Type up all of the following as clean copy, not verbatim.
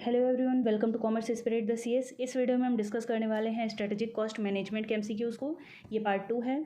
Hello everyone, welcome to commerce spirit the CS. इस video में हम डिस्कस करने वाले हैं स्ट्रेटेजिक कॉस्ट मैनेजमेंट के एमसीक्यूज़ को। ये पार्ट 2 है।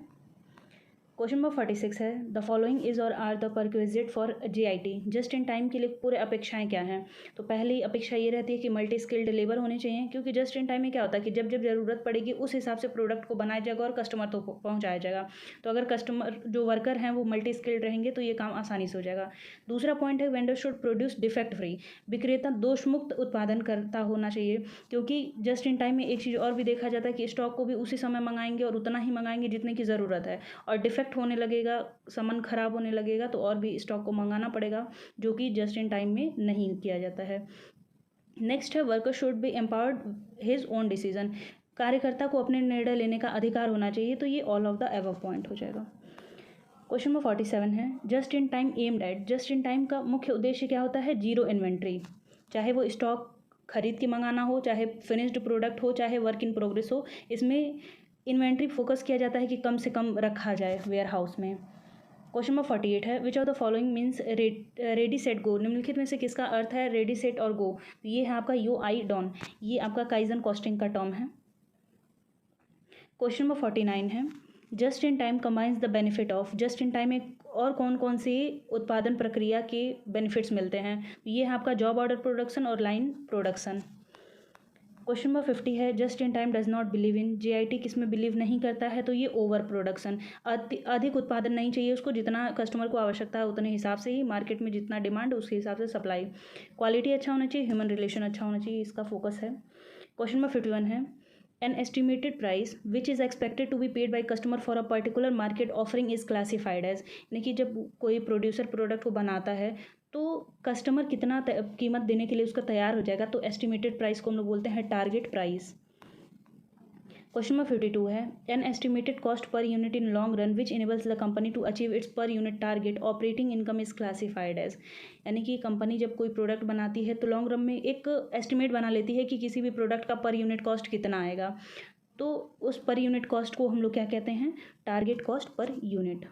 क्वेश्चन नंबर 46 है, the following is or are the prerequisite for JIT. Just in time के लिए पूरे अपेक्षाएं क्या हैं? तो पहली अपेक्षा ये रहती है कि मल्टी स्किल्ड लेबर होने चाहिए, क्योंकि जस्ट इन टाइम में क्या होता है कि जब जब ज़रूरत पड़ेगी उस हिसाब से प्रोडक्ट को बनाया जाएगा और कस्टमर तो पहुँचाया जाएगा। तो अगर कस्टमर जो वर्कर हैं वो मल्टी स्किल्ड रहेंगे तो ये काम आसानी से हो जाएगा। दूसरा पॉइंट है, vendor should produce defect free. विक्रेता दोष मुक्त उत्पादन करता होना चाहिए, क्योंकि जस्ट इन टाइम में एक चीज़ और भी देखा जाता है कि स्टॉक को भी उसी समय मंगाएंगे और उतना ही मंगाएंगे जितने की ज़रूरत है, और डिफेक्ट होने लगेगा, सामान खराब होने लगेगा तो और भी स्टॉक को मंगाना पड़ेगा, जो कि जस्ट इन टाइम में नहीं किया जाता है। नेक्स्ट है, worker should be empowered his own decision. कार्यकर्ता को अपने निर्णय लेने का अधिकार होना चाहिए। तो ये all of the above point हो जाएगा। क्वेश्चन नंबर 47 है, just in time aimed at. Just in time का मुख्य उद्देश्य क्या होता है? Zero inventory. चाहे वो स्टॉक खरीद के मंगाना हो, चाहे फिनिश्ड प्रोडक्ट हो, चाहे वर्क इन प्रोग्रेस हो, इसमें इन्वेंट्री फोकस किया जाता है कि कम से कम रखा जाए वेयर हाउस में। क्वेश्चन नंबर 48 है, which of the following means ready set go. निम्नलिखित में से किसका अर्थ है रेडी सेट और गो? तो ये है आपका यू आई डॉन। ये आपका काइजन कॉस्टिंग का टर्म है। क्वेश्चन नंबर 49 है, just in time combines the benefit of. Just in time में और कौन कौन सी उत्पादन प्रक्रिया के बेनिफिट्स मिलते हैं? ये है आपका जॉब ऑर्डर प्रोडक्शन और लाइन प्रोडक्शन। क्वेश्चन नंबर 50 है, just in time does not believe in. JIT किस में बिलीव नहीं करता है? तो ये ओवर प्रोडक्शन। अधिक उत्पादन नहीं चाहिए उसको, जितना कस्टमर को आवश्यकता है उतने हिसाब से ही, मार्केट में जितना डिमांड उसके हिसाब से सप्लाई। क्वालिटी अच्छा होना चाहिए, ह्यूमन रिलेशन अच्छा होना चाहिए, इसका फोकस है। क्वेश्चन नंबर 51 है, an estimated price which is expected to be paid by customer for a particular market offering is classified as. यानी कि जब कोई प्रोड्यूसर प्रोडक्ट को बनाता है तो कस्टमर कितना कीमत देने के लिए उसका तैयार हो जाएगा, तो एस्टिमेटेड प्राइस को हम लोग बोलते हैं टारगेट प्राइस। क्वेश्चन नंबर 52 है, an estimated cost per unit in long run which enables the company to achieve its per unit target operating income is classified as. यानी कि कंपनी जब कोई प्रोडक्ट बनाती है तो लॉन्ग रन में एक एस्टिमेट बना लेती है कि किसी भी प्रोडक्ट का पर यूनिट कॉस्ट कितना आएगा, तो उस पर यूनिट कॉस्ट को हम लोग क्या कहते हैं? Target cost per unit.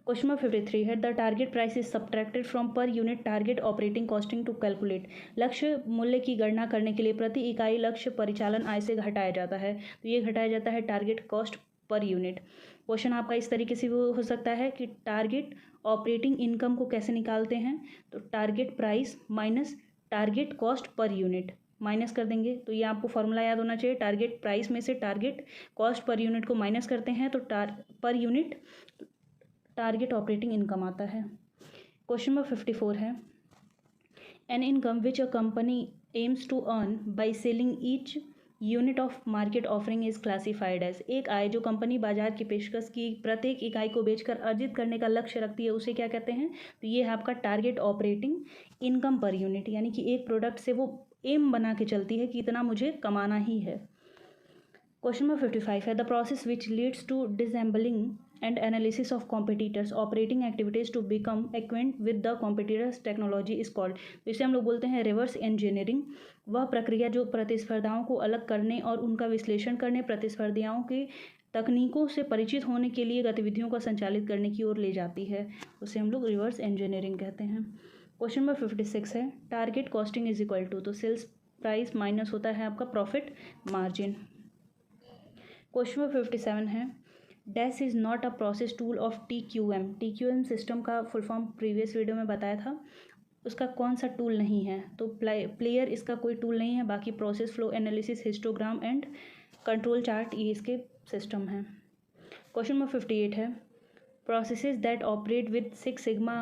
Question number 53 है, the target price is subtracted from per unit target operating costing to calculate. लक्ष्य मूल्य की गणना करने के लिए प्रति इकाई लक्ष्य परिचालन आय से घटाया जाता है, तो ये घटाया जाता है target cost per unit. Question आपका इस तरीके से भी हो सकता है कि टारगेट ऑपरेटिंग इनकम को कैसे निकालते हैं? तो target price minus target cost per unit minus कर देंगे, तो ये आपको फॉर्मूला याद होना चाहिए। टारगेट प्राइस में से टारगेट कॉस्ट पर यूनिट को माइनस करते हैं तो पर यूनिट टारगेट ऑपरेटिंग इनकम आता है। क्वेश्चन नंबर 54 है, an income which a company aims to earn by selling each unit of market offering is classified as. एक आय जो कंपनी बाजार की पेशकश की प्रत्येक इकाई को बेचकर अर्जित करने का लक्ष्य रखती है उसे क्या कहते हैं? तो ये है आपका target operating income per unit. यानी कि एक प्रोडक्ट से वो एम बना के चलती है कि इतना मुझे कमाना ही है। क्वेश्चन नंबर 55 है, the process which leads to disassembling and analysis of competitors operating activities to become acquainted with the competitors technology is called। तो इसे हम लोग बोलते हैं रिवर्स इंजीनियरिंग। वह प्रक्रिया जो प्रतिस्पर्धाओं को अलग करने और उनका विश्लेषण करने, प्रतिस्पर्धियों के तकनीकों से परिचित होने के लिए गतिविधियों को संचालित करने की ओर ले जाती है, उसे हम लोग रिवर्स इंजीनियरिंग कहते हैं। क्वेश्चन नंबर 56 है, target costing is equal to, तो सेल्स प्राइस माइनस होता है आपका प्रॉफिट मार्जिन। क्वेश्चन नंबर 57 है, dash is not a process tool of TQM। TQM system का फुल फॉर्म प्रीवियस वीडियो में बताया था, उसका कौन सा टूल नहीं है? तो प्लेयर इसका कोई टूल नहीं है, बाकी process flow analysis, histogram and control chart ये इसके सिस्टम हैं। क्वेश्चन नंबर 58 है, processes that operate with 6 sigma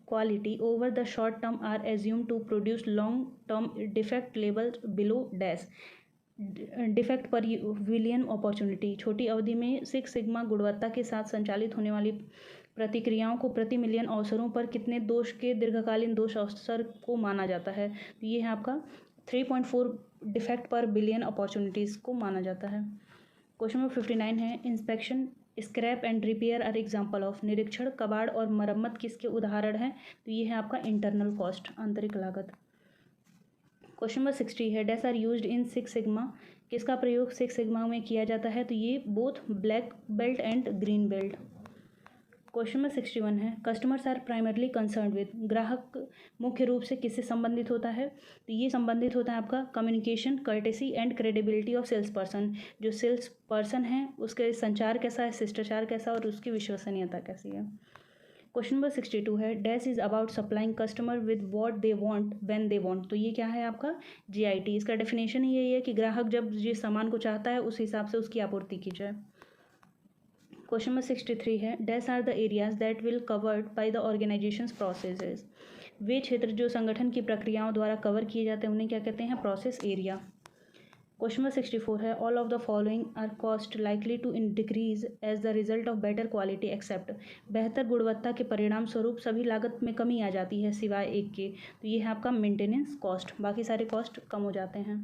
quality over the short term are assume to produce long term defect level below dash. Defect per billion opportunity. छोटी अवधि में 6 sigma गुणवत्ता के साथ संचालित होने वाली प्रतिक्रियाओं को प्रति मिलियन अवसरों पर कितने दोष के दीर्घकालीन दोष अवसर को माना जाता है? तो ये है आपका 3.4 डिफेक्ट पर बिलियन अपॉर्चुनिटीज़ को माना जाता है। क्वेश्चन नंबर 59 है, inspection, scrap and repair are example of. निरीक्षण, कबाड़ और मरम्मत किसके उदाहरण हैं? तो ये है आपका इंटरनल कॉस्ट, आंतरिक लागत। क्वेश्चन नंबर 60 है, dash are used in 6 sigma. किसका प्रयोग 6 सिग्मा में किया जाता है? तो ये both black belt and green belt. Question number 61 है, customers are primarily concern with, ग्राहक मुख्य रूप से किससे संबंधित होता है? तो ये संबंधित होता है आपका communication, courtesy and credibility of sales person. जो सेल्स पर्सन है उसके संचार कैसा है, शिष्टाचार कैसा और उसकी विश्वसनीयता कैसी है। क्वेश्चन नंबर 62 है, dash is about supplying customer with what they want when they want. तो ये क्या है आपका जीआईटी। इसका डेफिनेशन ही यही है कि ग्राहक जब जिस सामान को चाहता है उस हिसाब से उसकी आपूर्ति की जाए। क्वेश्चन नंबर 63 है, dash are the areas that will covered by the organisations processes. वे क्षेत्र जो संगठन की प्रक्रियाओं द्वारा कवर किए जाते हैं उन्हें क्या कहते हैं? Process area. क्वेश्चन नंबर 64 है, all of the following are cost likely to decrease as the result of better quality except. बेहतर गुणवत्ता के परिणाम स्वरूप सभी लागत में कमी आ जाती है सिवाय एक के। तो ये है आपका मेंटेनेंस कॉस्ट, बाकी सारे कॉस्ट कम हो जाते हैं।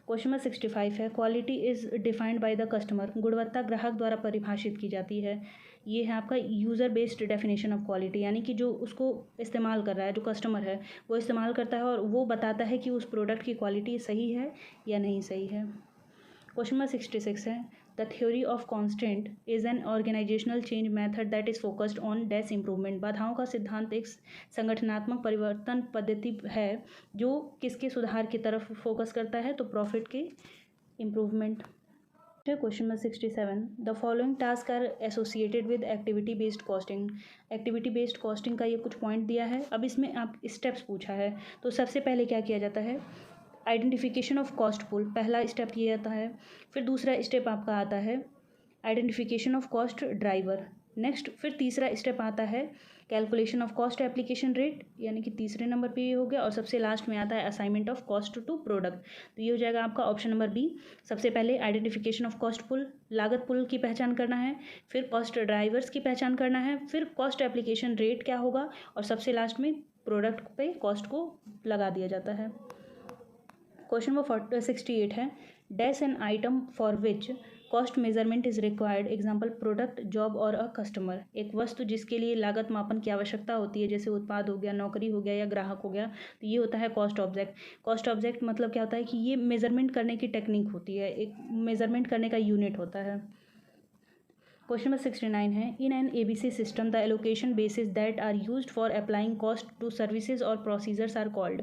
क्वेश्चन नंबर 65 है, quality is defined by the customer. गुणवत्ता ग्राहक द्वारा परिभाषित की जाती है। ये है आपका user based definition of quality, यानी कि जो उसको इस्तेमाल कर रहा है, जो कस्टमर है वो इस्तेमाल करता है और वो बताता है कि उस प्रोडक्ट की क्वालिटी सही है या नहीं सही है। क्वेश्चन नंबर 66 है, the theory of constant is an organizational change method that is focused on dash improvement. बाधाओं का सिद्धांत एक संगठनात्मक परिवर्तन पद्धति है जो किसके सुधार की तरफ फोकस करता है? तो प्रॉफिट के improvement. Question number 67, the following task are associated with activity based costing. Activity based costing का ये कुछ पॉइंट दिया है। अब इसमें आप स्टेप्स पूछा है, तो सबसे पहले क्या किया जाता है? आइडेंटिफिकेशन ऑफ कॉस्ट पूल, पहला स्टेप ये आता है। फिर दूसरा स्टेप आपका आता है identification of cost driver. Next फिर तीसरा स्टेप आता है calculation of cost application rate, यानी कि तीसरे नंबर पे ये हो गया। और सबसे लास्ट में आता है assignment of cost to product. तो ये हो जाएगा आपका ऑप्शन नंबर बी। सबसे पहले आइडेंटिफिकेशन ऑफ कॉस्ट पुल, लागत पुल की पहचान करना है, फिर कॉस्ट ड्राइवर्स की पहचान करना है, फिर कॉस्ट एप्लीकेशन रेट क्या होगा, और सबसे लास्ट में प्रोडक्ट पे कॉस्ट को लगा दिया जाता है। क्वेश्चन नंबर 68 है, dash an item for which cost measurement is required, example product, job और अ कस्टमर। एक वस्तु जिसके लिए लागत मापन की आवश्यकता होती है, जैसे उत्पाद हो गया, नौकरी हो गया या ग्राहक हो गया, तो ये होता है कॉस्ट ऑब्जेक्ट। कॉस्ट ऑब्जेक्ट मतलब क्या होता है कि ये मेजरमेंट करने की टेक्निक होती है, एक मेजरमेंट करने का यूनिट होता है। क्वेश्चन नंबर 69 है, in an ABC system the allocation basis that are used for applying cost to services और प्रोसीजर्स आर कॉल्ड।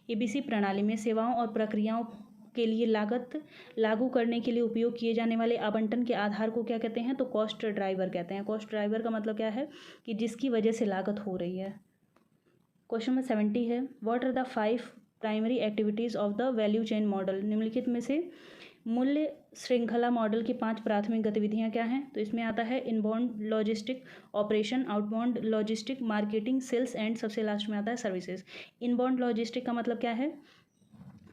एबीसी प्रणाली में सेवाओं और प्रक्रियाओं के लिए लागत लागू करने के लिए उपयोग किए जाने वाले आवंटन के आधार को क्या कहते हैं? तो कॉस्ट ड्राइवर कहते हैं। कॉस्ट ड्राइवर का मतलब क्या है? कि जिसकी वजह से लागत हो रही है। क्वेश्चन नंबर 70 है, what are the 5 primary activities of the value chain model. निम्नलिखित में से मूल्य श्रृंखला मॉडल की 5 प्राथमिक गतिविधियां क्या हैं? तो इसमें आता है inbound logistic operation, outbound logistic, marketing, sales and सबसे लास्ट में आता है सर्विसेज। इनबाउंड लॉजिस्टिक का मतलब क्या है?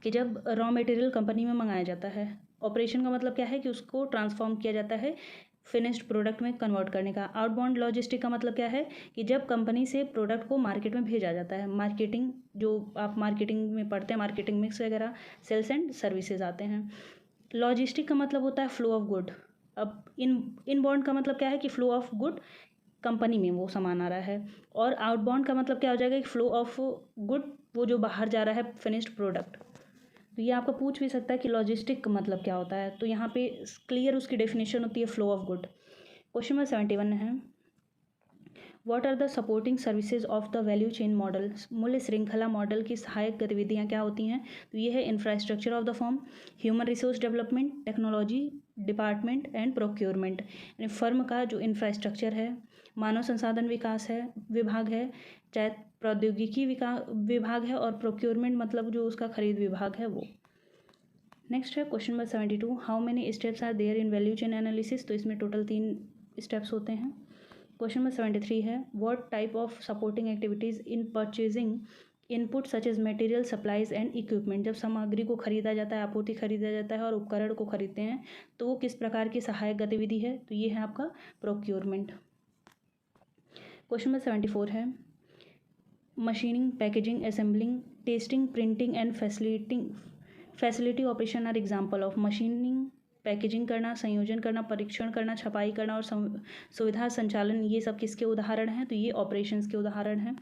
कि जब रॉ मटेरियल कंपनी में मंगाया जाता है। ऑपरेशन का मतलब क्या है? कि उसको ट्रांसफॉर्म किया जाता है फिनिश्ड प्रोडक्ट में कन्वर्ट करने का। आउटबाउंड लॉजिस्टिक का मतलब क्या है? कि जब कंपनी से प्रोडक्ट को मार्केट में भेजा जाता है। मार्केटिंग, जो आप मार्केटिंग में पढ़ते हैं, मार्केटिंग मिक्स वगैरह, सेल्स एंड सर्विसेज आते हैं। लॉजिस्टिक का मतलब होता है फ्लो ऑफ गुड। अब इनबाउंड का मतलब क्या है? कि फ्लो ऑफ गुड, कंपनी में वो सामान आ रहा है। और आउटबाउंड का मतलब क्या हो जाएगा? कि फ्लो ऑफ गुड, वो जो बाहर जा रहा है फिनिश्ड प्रोडक्ट। तो ये आपको पूछ भी सकता है कि लॉजिस्टिक का मतलब क्या होता है, तो यहाँ पे क्लियर उसकी डेफिनेशन होती है flow of good. Question number 71 है, what are the supporting services of the value chain model. मूल्य श्रृंखला मॉडल की सहायक गतिविधियाँ क्या होती हैं? तो ये है infrastructure of the firm, human resource development, technology department and procurement. यानी फर्म का जो इंफ्रास्ट्रक्चर है, मानव संसाधन विकास है, विभाग है, चाहे प्रौद्योगिकी विभाग है, और प्रोक्योरमेंट मतलब जो उसका खरीद विभाग है वो। नेक्स्ट है question number 72, how many steps are there in value chain analysis. तो इसमें टोटल 3 स्टेप्स होते हैं। क्वेश्चन नंबर 73 है, what type of supporting activities in purchasing input such as material supplies and equipment. जब सामग्री को खरीदा जाता है, आपूर्ति खरीदा जाता है और उपकरण को खरीदते हैं, तो वो किस प्रकार की सहायक गतिविधि है? तो ये है आपका प्रोक्योरमेंट। क्वेश्चन नंबर 74 है, machining, packaging, assembling, testing, printing and facility operation are example of. Machining, packaging करना, संयोजन करना, परीक्षण करना, छपाई करना और सुविधा संचालन, ये सब किसके उदाहरण हैं? तो ये ऑपरेशंस के उदाहरण हैं।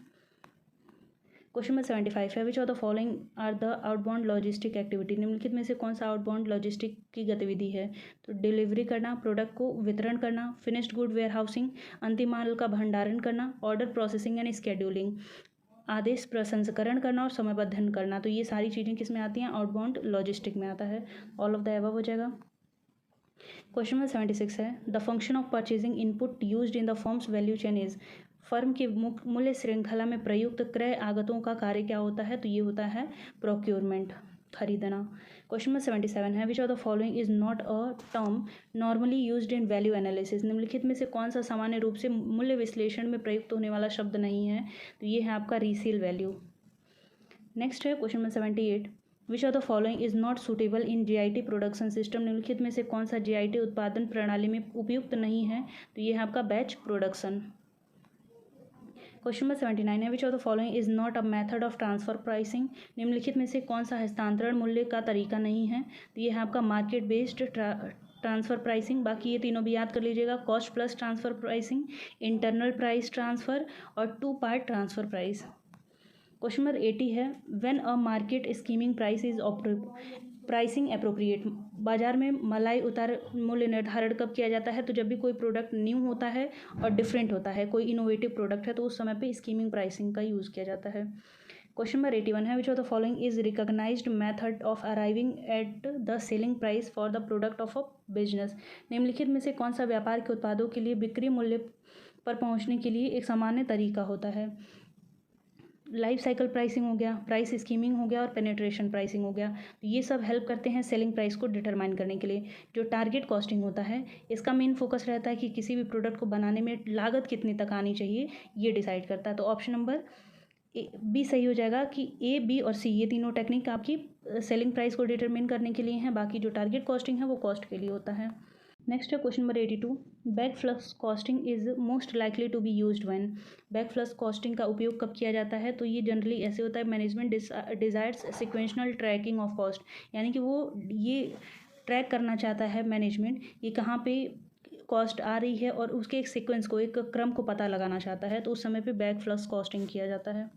क्वेश्चन नंबर 75 है, which of the following are the outbound logistic activity, निम्नलिखित में से कौन सा आउटबाउंड लॉजिस्टिक की गतिविधि है? तो डिलीवरी करना, प्रोडक्ट को वितरण करना, फिनिश्ड गुड वेयर हाउसिंग, अंतिम माल का भंडारण करना, ऑर्डर प्रोसेसिंग एंड स्केड्यूलिंग, आदेश प्रसंस्करण करना और समयबद्धन करना। तो ये सारी चीज़ें किस में आती हैं? आउटबाउंड लॉजिस्टिक में आता है। ऑल ऑफ द अबव हो जाएगा। क्वेश्चन नंबर 76 है, the function of purchasing input used in the firms value chain is, firm की मूल्य श्रृंखला में प्रयुक्त क्रय आगतों का कार्य क्या होता है? तो ये होता है प्रोक्योरमेंट, खरीदना। क्वेश्चन नंबर 77 है, which of the following is not a term normally used in value analysis, निम्नलिखित में से कौन सा सामान्य रूप से मूल्य विश्लेषण में प्रयुक्त होने वाला शब्द नहीं है? तो ये है आपका रीसेल वैल्यू। नेक्स्ट है question number 78, which of the following is not suitable in JIT production system, निम्नलिखित में से कौन सा जीआईटी उत्पादन प्रणाली में उपयुक्त नहीं है? तो ये है आपका बैच प्रोडक्शन। क्वेश्चन नंबर 79 है, which of the following is not a method of transfer pricing, निम्नलिखित में से कौन सा हस्तांतरण मूल्य का तरीका नहीं है? तो ये है आपका मार्केट बेस्ड ट्रांसफ़र प्राइसिंग। बाकी ये तीनों भी याद कर लीजिएगा, cost plus transfer pricing, internal price transfer और two part transfer price. Question number 80 है, when a market skimming price is pricing appropriate, बाजार में मलाई उतार मूल्य निर्धारण कब किया जाता है? तो जब भी कोई प्रोडक्ट न्यू होता है और डिफरेंट होता है, कोई इनोवेटिव प्रोडक्ट है, तो उस समय पे स्कीमिंग प्राइसिंग का यूज़ किया जाता है। क्वेश्चन नंबर 81 है, which of the following is recognized method of arriving at the selling price for the product of a business, निम्नलिखित में से कौन सा व्यापार के उत्पादों के लिए बिक्री मूल्य पर पहुंचने के लिए एक सामान्य तरीका होता है? लाइफ साइकिल प्राइसिंग हो गया, प्राइस स्कीमिंग हो गया और पेनेट्रेशन प्राइसिंग हो गया। तो ये सब हेल्प करते हैं सेलिंग प्राइस को डिटरमाइन करने के लिए। जो टारगेट कॉस्टिंग होता है, इसका मेन फोकस रहता है कि किसी भी प्रोडक्ट को बनाने में लागत कितनी तक आनी चाहिए, ये डिसाइड करता है। तो ऑप्शन नंबर बी सही हो जाएगा कि ए, बी और सी ये तीनों टेक्निक आपकी सेलिंग प्राइस को डिटरमिन करने के लिए हैं। बाकी जो टारगेट कॉस्टिंग है वो कॉस्ट के लिए होता है। नेक्स्ट है question number 82, back flux costing is most likely to be used when, back flux costing का उपयोग कब किया जाता है? तो ये जनरली ऐसे होता है, management desires sequential tracking of cost, यानी कि वो ये ट्रैक करना चाहता है मैनेजमेंट, ये कहाँ पे कॉस्ट आ रही है और उसके एक सीक्वेंस को, एक क्रम को पता लगाना चाहता है, तो उस समय पे बैक फ्लक्स कॉस्टिंग किया जाता है।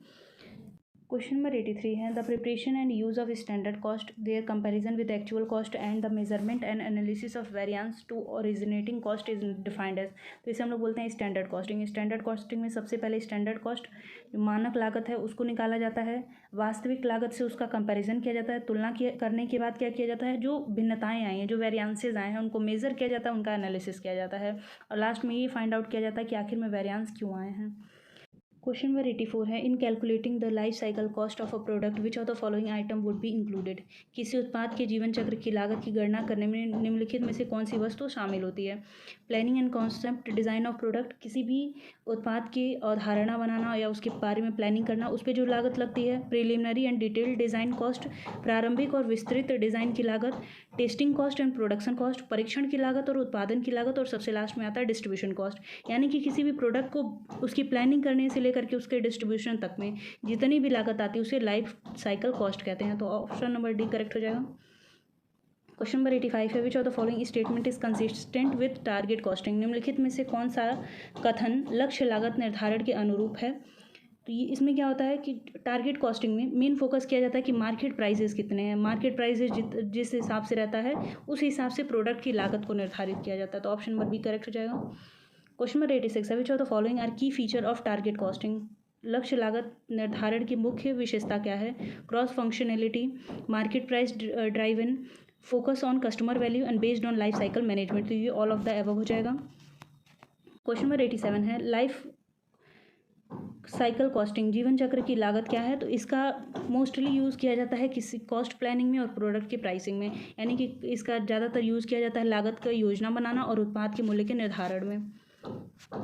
क्वेश्चन नंबर 83 है, the preparation and use of standard cost, their comparison with actual cost and the measurement and analysis of variance to originating cost is defined as, तो इसे हम लोग बोलते हैं स्टैंडर्ड कॉस्टिंग। स्टैंडर्ड कॉस्टिंग में सबसे पहले स्टैंडर्ड कॉस्ट, जो मानक लागत है, उसको निकाला जाता है, वास्तविक लागत से उसका कंपैरिजन किया जाता है, तुलना करने के बाद क्या किया जाता है, जो भिन्नताएं आई हैं, जो वेरिएंसेज आए हैं, उनको मेजर किया जाता है, उनका एनालिसिस किया जाता है और लास्ट में ये फाइंड आउट किया जाता है कि आखिर में वेरिएंस क्यों आए हैं। क्वेश्चन नंबर 84 है, इन calculating the life cycle cost of a product which of the following item would be included, किसी उत्पाद के जीवन चक्र की लागत की गणना करने में निम्नलिखित में से कौन सी वस्तु शामिल होती है? Planning and concept design of product, किसी भी उत्पाद की अवधारणा बनाना या उसके बारे में प्लानिंग करना, उस पर जो लागत लगती है। Preliminary and detailed design cost, प्रारंभिक और विस्तृत डिज़ाइन की लागत। Testing cost and production cost, परीक्षण की लागत और उत्पादन की लागत। और सबसे लास्ट में आता है डिस्ट्रीब्यूशन कॉस्ट, यानी कि किसी भी प्रोडक्ट को उसकी प्लानिंग करने से लेकर के उसके डिस्ट्रीब्यूशन तक में जितनी भी लागत आती है उसे लाइफ साइकिल कॉस्ट कहते हैं। तो ऑप्शन नंबर डी करेक्ट हो जाएगा। क्वेश्चन नंबर 85 है, which of the following statement is consistent with target costing, निम्नलिखित में से कौन सा कथन लक्ष्य लागत निर्धारण के अनुरूप है? तो ये इसमें क्या होता है कि टारगेट कॉस्टिंग में मेन फोकस किया जाता है कि मार्केट प्राइसेस कितने हैं, मार्केट प्राइसेस जिस हिसाब से रहता है उस हिसाब से प्रोडक्ट की लागत को निर्धारित किया जाता है। तो ऑप्शन नंबर बी करेक्ट हो जाएगा। क्वेश्चन नंबर 86 है, which of the following are key feature of target costing, लक्ष्य लागत निर्धारण की मुख्य विशेषता क्या है? Cross functionality, market price driven, focus on customer value and based on life cycle management. तो ये ऑल ऑफ द एबव हो जाएगा। क्वेश्चन नंबर 87 है, लाइफ साइकिल कॉस्टिंग, जीवन चक्र की लागत क्या है? तो इसका मोस्टली यूज़ किया जाता है किसी कॉस्ट प्लानिंग में और प्रोडक्ट की प्राइसिंग में, यानी कि इसका ज़्यादातर यूज़ किया जाता है लागत का योजना बनाना और उत्पाद के मूल्य के निर्धारण में।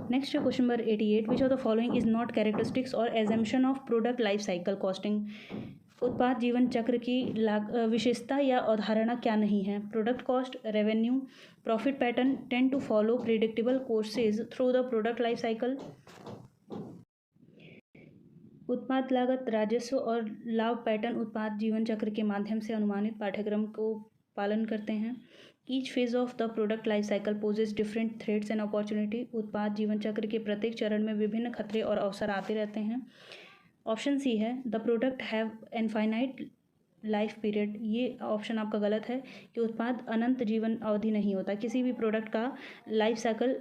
नेक्स्ट है question number 88, which of the following is not characteristics और assumption of product life cycle costing, उत्पाद जीवन चक्र की विशेषता या अवधारणा क्या नहीं है? Product cost, revenue, profit pattern tend to follow predictable courses through the product life cycle, उत्पाद लागत, राजस्व और लाभ पैटर्न उत्पाद जीवन चक्र के माध्यम से अनुमानित पाठ्यक्रम को पालन करते हैं। Each phase of the product life cycle poses different threats and opportunity, उत्पाद जीवन चक्र के प्रत्येक चरण में विभिन्न खतरे और अवसर आते रहते हैं। ऑप्शन सी है the product have infinite life period. ये ऑप्शन आपका गलत है कि उत्पाद अनंत जीवन अवधि नहीं होता। किसी भी प्रोडक्ट का लाइफ साइकिल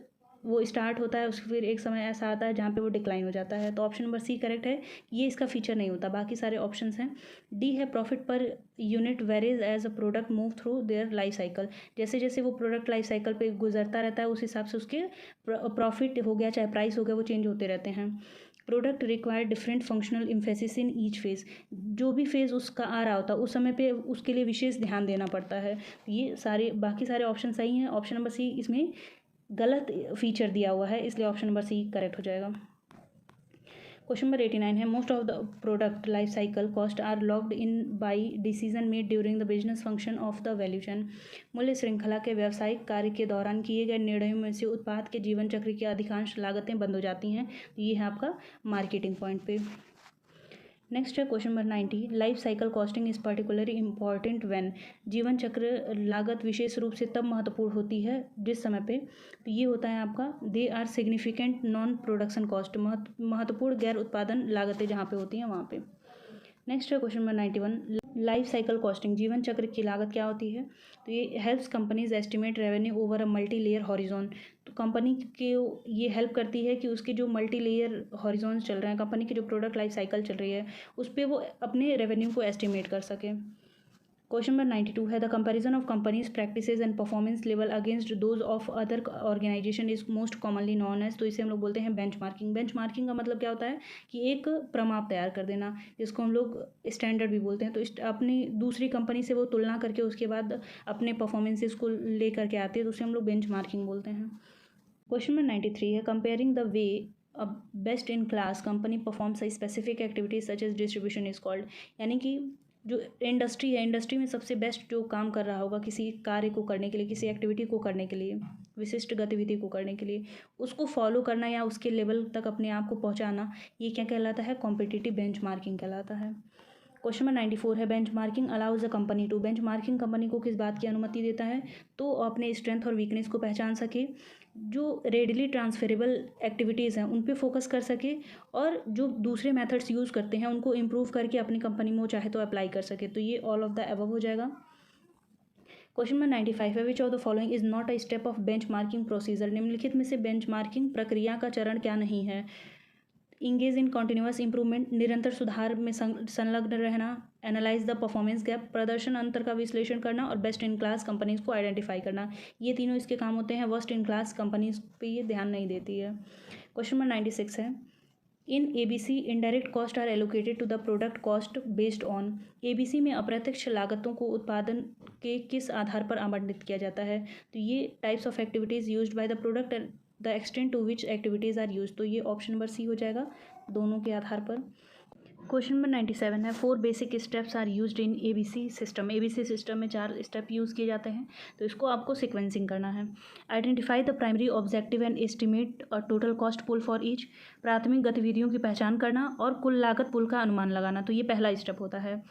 वो स्टार्ट होता है, उसके फिर एक समय ऐसा आता है जहाँ पे वो डिक्लाइन हो जाता है। तो ऑप्शन नंबर सी करेक्ट है, ये इसका फीचर नहीं होता। बाकी सारे ऑप्शंस हैं। डी है profit per unit varies as a product move through their life cycle. जैसे जैसे वो प्रोडक्ट लाइफ साइकिल पे गुजरता रहता है उस हिसाब से उसके प्रॉफिट हो गया चाहे प्राइस हो गया वो चेंज होते रहते हैं। Product require different functional emphasis in each phase. जो भी फेज़ उसका आ रहा होता है उस समय पे उसके लिए विशेष ध्यान देना पड़ता है। ये सारे बाकी सारे ऑप्शन सही हैं। ऑप्शन नंबर सी इसमें गलत फीचर दिया हुआ है, इसलिए ऑप्शन नंबर सी करेक्ट हो जाएगा। क्वेश्चन नंबर 89 है most of the product life cycle cost are locked in by decision made during the business function of the value chain. मूल्य श्रृंखला के व्यावसायिक कार्य के दौरान किए गए निर्णयों में से उत्पाद के जीवन चक्र की अधिकांश लागतें बंद हो जाती हैं। ये है आपका मार्केटिंग पॉइंट पे। नेक्स्ट है question number 90 life cycle costing is particularly important when. जीवन चक्र लागत विशेष रूप से तब महत्वपूर्ण होती है जिस समय पे, तो ये होता है आपका they are significant non production cost. महत्वपूर्ण गैर उत्पादन लागतें जहाँ पे होती हैं वहाँ पे। नेक्स्ट है question number 91 life cycle costing जीवन चक्र की लागत क्या होती है। तो ये helps companies estimate revenue over a multi layer horizon. तो कंपनी के ये हेल्प करती है कि उसके जो मल्टी लेयर हॉरिजॉन्स चल रहे हैं, कंपनी की जो प्रोडक्ट लाइफ साइकिल चल रही है उस पर वो अपने रेवेन्यू को एस्टिमेट कर सके। क्वेश्चन नंबर 92 है the comparison of companies practices and performance level against those of other organization is most commonly known as. तो इसे हम लोग बोलते हैं बेंचमार्किंग। बेंचमार्किंग का मतलब क्या होता है कि एक प्रमाप तैयार कर देना, जिसको हम लोग स्टैंडर्ड भी बोलते हैं। तो अपनी दूसरी कंपनी से वो तुलना करके उसके बाद अपने परफॉर्मेंसेस को ले करके आते हैं, तो उसे हम लोग बेंचमार्किंग बोलते हैं। क्वेश्चन नंबर 93 है comparing the way a best in class company performs a specific activities such as distribution is called. यानी कि जो इंडस्ट्री है, इंडस्ट्री में सबसे बेस्ट जो काम कर रहा होगा किसी कार्य को करने के लिए, किसी एक्टिविटी को करने के लिए, विशिष्ट गतिविधि को करने के लिए, उसको फॉलो करना या उसके लेवल तक अपने आप को पहुंचाना, ये क्या कहलाता है, कॉम्पिटिटिव बेंचमार्किंग कहलाता है। क्वेश्चन नंबर 94 है benchmarking allows a company to. Benchmarking company को किस बात की अनुमति देता है, तो अपने स्ट्रेंथ और वीकनेस को पहचान सके, जो रेडिली ट्रांसफरेबल एक्टिविटीज़ हैं उन पे फोकस कर सके, और जो दूसरे मेथड्स यूज़ करते हैं उनको इम्प्रूव करके अपनी कंपनी में वो चाहे तो अप्लाई कर सके। तो ये ऑल ऑफ द अबव हो जाएगा। क्वेश्चन नंबर 95 है which of the following is not a step of benchmarking procedure. निम्नलिखित में से बेंचमार्किंग प्रक्रिया का चरण क्या नहीं है। इंगेज इन कॉन्टिन्यूस इंप्रूवमेंट, निरंतर सुधार में संलग्न रहना, एनालाइज द परफॉर्मेंस गैप, प्रदर्शन अंतर का विश्लेषण करना, और बेस्ट इन क्लास कंपनीज को आइडेंटिफाई करना। ये तीनों इसके काम होते हैं। वर्स्ट इन क्लास कंपनीज पे ये ध्यान नहीं देती है। क्वेश्चन नंबर 96 है in ABC indirect cost are allocated to the product cost based on. ABC में अप्रत्यक्ष लागतों को उत्पादन के किस आधार पर आवंटित किया जाता है। तो ये types of activities used by the product the extent to which activities are use. तो ये ऑप्शन नंबर सी हो जाएगा दोनों के आधार पर। क्वेश्चन नंबर 97 है 4 basic steps are used in ABC system. ABC system में 4 स्टेप यूज़ किए जाते हैं, तो इसको आपको सिक्वेंसिंग करना है। Identify the primary objective and estimate और total cost pool for each. प्राथमिक गतिविधियों की पहचान करना और कुल लागत पुल का अनुमान लगाना। तो ये पहला स्टेप होता है।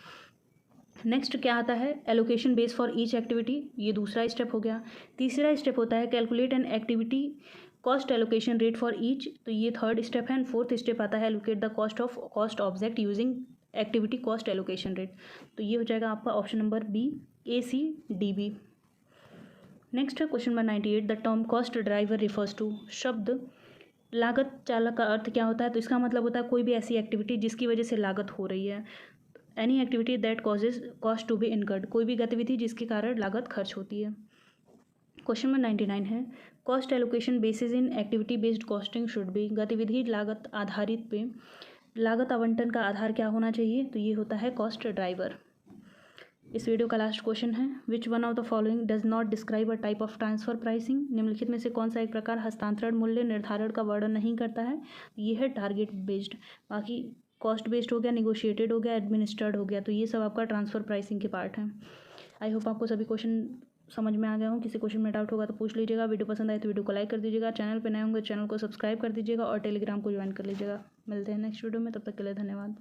नेक्स्ट क्या आता है, allocation base for each activity, ये दूसरा स्टेप हो गया। तीसरा स्टेप होता है calculate an activity cost allocation rate for each, तो ये थर्ड स्टेप है। एंड फोर्थ स्टेप आता है allocate the cost object using activity cost allocation rate. तो ये हो जाएगा आपका option number B, ACDB। Next है question number 98 the term cost driver refers to. शब्द लागत चालक का अर्थ क्या होता है, तो इसका मतलब होता है कोई भी ऐसी एक्टिविटी जिसकी वजह से लागत हो रही है। Any activity that causes cost to be incurred, कोई भी गतिविधि जिसके कारण लागत खर्च होती है। क्वेश्चन नंबर 99 है cost allocation basis in activity based costing should be. गतिविधि लागत आधारित पे लागत आवंटन का आधार क्या होना चाहिए, तो ये होता है कॉस्ट ड्राइवर। इस वीडियो का लास्ट क्वेश्चन है which one of the following does not describe a type of transfer pricing. निम्नलिखित में से कौन सा एक प्रकार हस्तांतरण मूल्य निर्धारण का वर्णन नहीं करता है, ये है टारगेट बेस्ड। बाकी कॉस्ट बेस्ड हो गया, निगोशिएटेड हो गया, एडमिनिस्ट्रेड हो गया, तो ये सब आपका ट्रांसफर प्राइसिंग के पार्ट हैं। आई होप आपको सभी क्वेश्चन समझ में आ गया हूँ। किसी क्वेश्चन में डाउट होगा तो पूछ लीजिएगा। वीडियो पसंद आए तो वीडियो को लाइक कर दीजिएगा। चैनल पे नए होंगे चैनल को सब्सक्राइब कर दीजिएगा और टेलीग्राम को ज्वाइन कर लीजिएगा। मिलते हैं नेक्स्ट वीडियो में, तब तक के लिए धन्यवाद।